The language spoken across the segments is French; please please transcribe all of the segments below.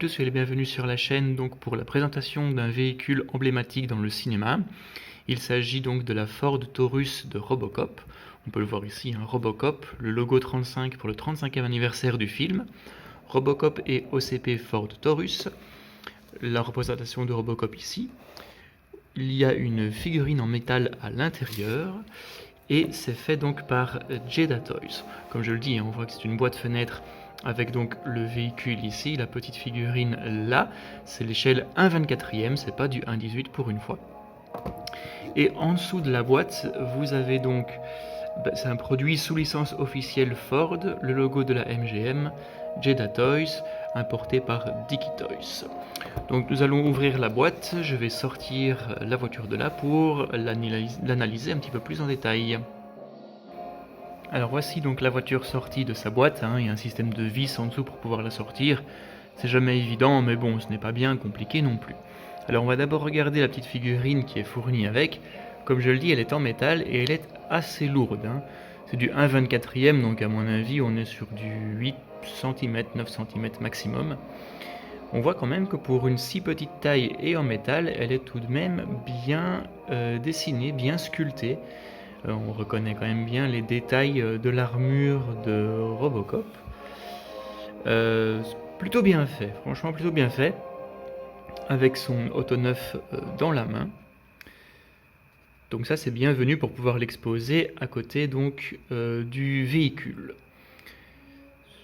tous, soyez les bienvenus sur la chaîne donc pour la présentation d'un véhicule emblématique dans le cinéma. Il s'agit donc de la Ford Taurus de Robocop. On peut le voir ici, un Robocop, le logo 35 pour le 35e anniversaire du film. Robocop et OCP Ford Taurus. La représentation de Robocop ici. Il y a une figurine en métal à l'intérieur. Et c'est fait donc par Jeda Toys. Comme je le dis, on voit que c'est une boîte fenêtre avec donc le véhicule ici, la petite figurine là. C'est l'échelle 1/24e, c'est pas du 1/18 pour une fois. Et en dessous de la boîte, vous avez donc, c'est un produit sous licence officielle Ford, le logo de la MGM, Jeda Toys, importé par Dicky Toys. Donc nous allons ouvrir la boîte, je vais sortir la voiture de là pour l'analyser un petit peu plus en détail. Alors voici donc la voiture sortie de sa boîte, il y a un système de vis en dessous pour pouvoir la sortir. C'est jamais évident, mais bon, ce n'est pas bien compliqué non plus. Alors on va d'abord regarder la petite figurine qui est fournie avec. Comme je le dis, elle est en métal et elle est assez lourde. C'est du 1/24e, donc à mon avis on est sur du 8 cm, 9 cm maximum. On voit quand même que pour une si petite taille et en métal, elle est tout de même bien dessinée, bien sculptée. On reconnaît quand même bien les détails de l'armure de Robocop. Plutôt bien fait, franchement plutôt bien fait. Avec son auto neuf dans la main. Donc ça c'est bienvenu pour pouvoir l'exposer à côté donc du véhicule.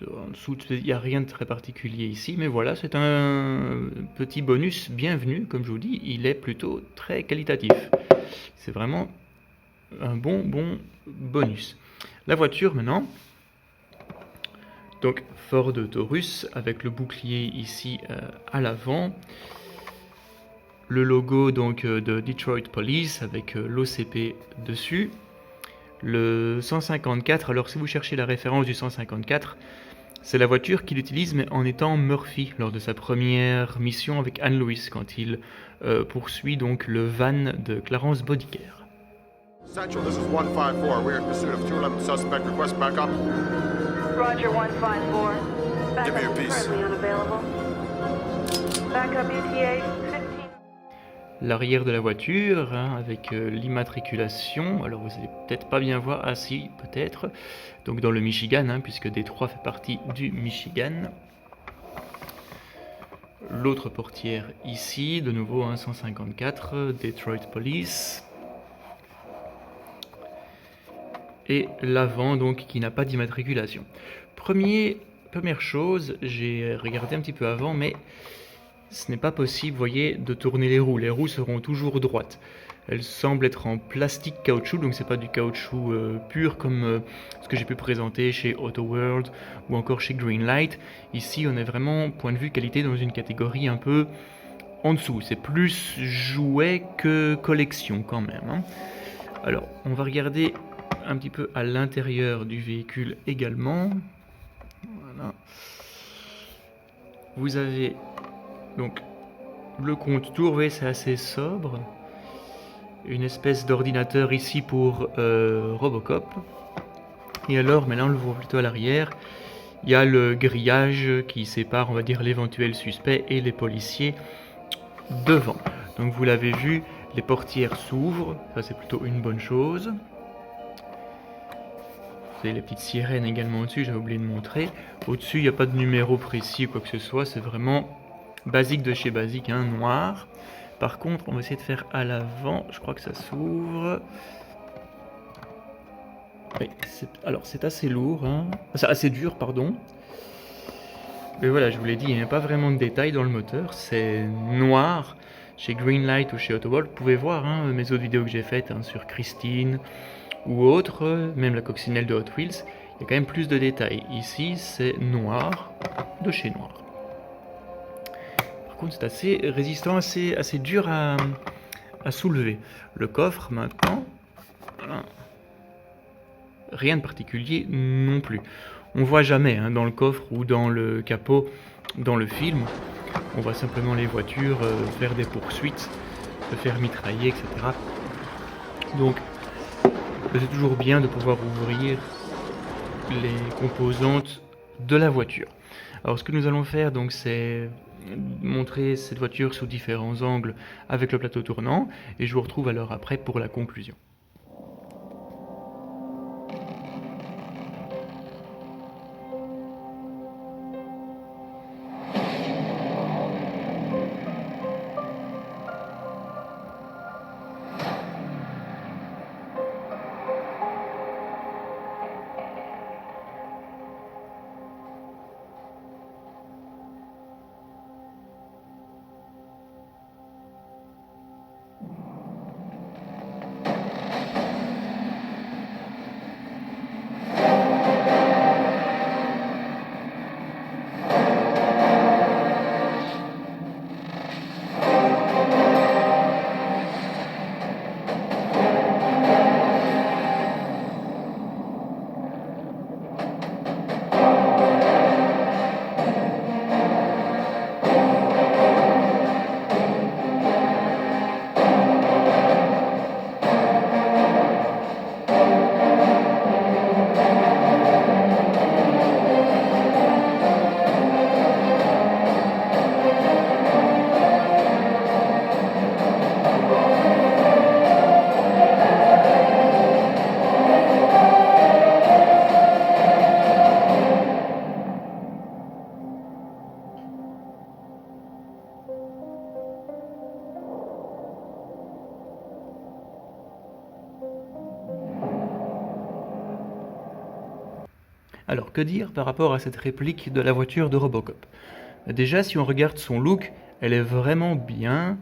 En dessous il n'y a rien de très particulier ici, mais voilà, c'est un petit bonus bienvenu, comme je vous dis, il est plutôt très qualitatif. C'est vraiment un bon bonus. La voiture maintenant, donc Ford Taurus avec le bouclier ici à l'avant. Le logo donc de Detroit Police avec l'OCP dessus. Le 154, alors si vous cherchez la référence du 154, c'est la voiture qu'il utilise mais en étant Murphy lors de sa première mission avec Anne Lewis quand il poursuit donc le van de Clarence Boddicker. Central, this is 154. We're in pursuit of 211 suspect. Request backup. Roger 154. Give me a Backup is piece. currently unavailable. Backup ETA 15. L'arrière de la voiture avec l'immatriculation, alors vous allez peut-être pas bien voir, ah si peut-être, donc dans le Michigan puisque Détroit fait partie du Michigan. L'autre portière ici, de nouveau 154, Detroit Police. Et l'avant donc qui n'a pas d'immatriculation. Première chose, j'ai regardé un petit peu avant, mais ce n'est pas possible, vous voyez, de tourner les roues. Les roues seront toujours droites. Elles semblent être en plastique caoutchouc, donc c'est pas du caoutchouc pur comme ce que j'ai pu présenter chez Auto World ou encore chez Greenlight. Ici, on est vraiment, point de vue qualité, dans une catégorie un peu en dessous. C'est plus jouet que collection quand même. Alors, on va regarder un petit peu à l'intérieur du véhicule également. Voilà. Vous avez donc le compte-tour, vous voyez, c'est assez sobre. Une espèce d'ordinateur ici pour Robocop. Et alors, mais là on le voit plutôt à l'arrière, il y a le grillage qui sépare, on va dire, l'éventuel suspect et les policiers devant. Donc vous l'avez vu, les portières s'ouvrent, ça c'est plutôt une bonne chose. Vous avez les petites sirènes également au-dessus, j'avais oublié de montrer. Au-dessus, il n'y a pas de numéro précis ou quoi que ce soit, c'est vraiment basique de chez basique, noir. Par contre, on va essayer de faire à l'avant, je crois que ça s'ouvre. Oui, alors c'est assez lourd, c'est assez dur, pardon. Mais voilà, je vous l'ai dit, il n'y a pas vraiment de détails dans le moteur, c'est noir. Chez Greenlight ou chez Auto World, vous pouvez voir mes autres vidéos que j'ai faites sur Christine ou autres, même la coccinelle de Hot Wheels, il y a quand même plus de détails. Ici, c'est noir, de chez noir. Par contre, c'est assez résistant, assez dur à soulever. Le coffre, maintenant, voilà. Rien de particulier non plus. On voit jamais dans le coffre ou dans le capot, dans le film, on voit simplement les voitures faire des poursuites, se faire mitrailler, etc. Donc, c'est toujours bien de pouvoir ouvrir les composantes de la voiture. Alors ce que nous allons faire, donc, c'est montrer cette voiture sous différents angles avec le plateau tournant, et je vous retrouve alors après pour la conclusion. Alors, que dire par rapport à cette réplique de la voiture de Robocop? Déjà, si on regarde son look, elle est vraiment bien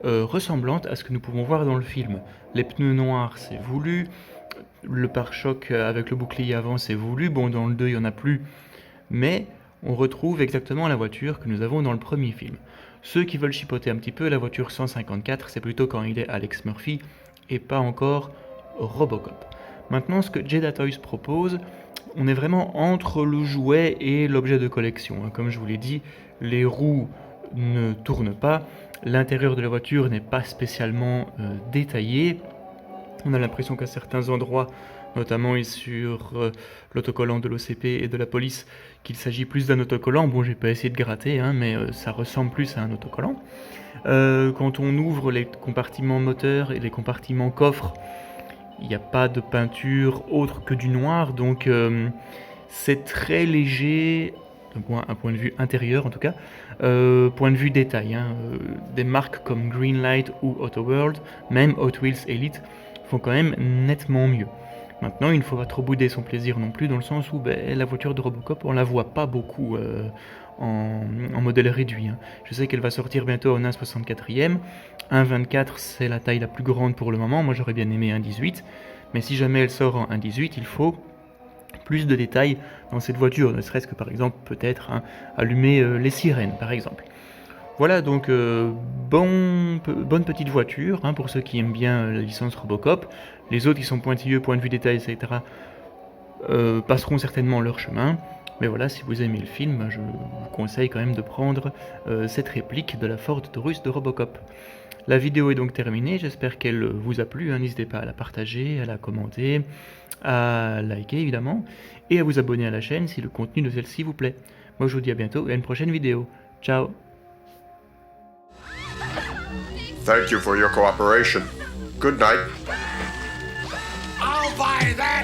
ressemblante à ce que nous pouvons voir dans le film. Les pneus noirs, c'est voulu. Le pare-choc avec le bouclier avant, c'est voulu. Bon, dans le 2, il n'y en a plus. Mais on retrouve exactement la voiture que nous avons dans le premier film. Ceux qui veulent chipoter un petit peu, la voiture 154, c'est plutôt quand il est Alex Murphy et pas encore Robocop. Maintenant, ce que Jedi Toys propose, on est vraiment entre le jouet et l'objet de collection. Comme je vous l'ai dit, les roues ne tournent pas, l'intérieur de la voiture n'est pas spécialement détaillé. On a l'impression qu'à certains endroits, notamment sur l'autocollant de l'OCP et de la police, qu'il s'agit plus d'un autocollant. Bon, j'ai pas essayé de gratter, hein, mais ça ressemble plus à un autocollant. Quand on ouvre les compartiments moteurs et les compartiments coffres, il n'y a pas de peinture autre que du noir, donc c'est très léger, un point de vue intérieur en tout cas, point de vue détail. Hein, des marques comme Greenlight ou AutoWorld, même Hot Wheels Elite, font quand même nettement mieux. Maintenant, il ne faut pas trop bouder son plaisir non plus, dans le sens où la voiture de Robocop, on la voit pas beaucoup en modèle réduit. Hein. Je sais qu'elle va sortir bientôt en 1,64e. 1,24 c'est la taille la plus grande pour le moment. Moi j'aurais bien aimé 1,18. Mais si jamais elle sort en 1,18, il faut plus de détails dans cette voiture. Ne serait-ce que par exemple peut-être allumer les sirènes par exemple. Voilà donc bonne petite voiture pour ceux qui aiment bien la licence Robocop. Les autres qui sont pointilleux, point de vue détail, etc. Passeront certainement leur chemin. Mais voilà, si vous aimez le film, je vous conseille quand même de prendre cette réplique de la Ford Taurus de Robocop. La vidéo est donc terminée, j'espère qu'elle vous a plu, hein. N'hésitez pas à la partager, à la commenter, à liker évidemment, et à vous abonner à la chaîne si le contenu de celle-ci vous plaît. Moi je vous dis à bientôt et à une prochaine vidéo. Ciao. Thank you for your cooperation. Good night. I'll buy that!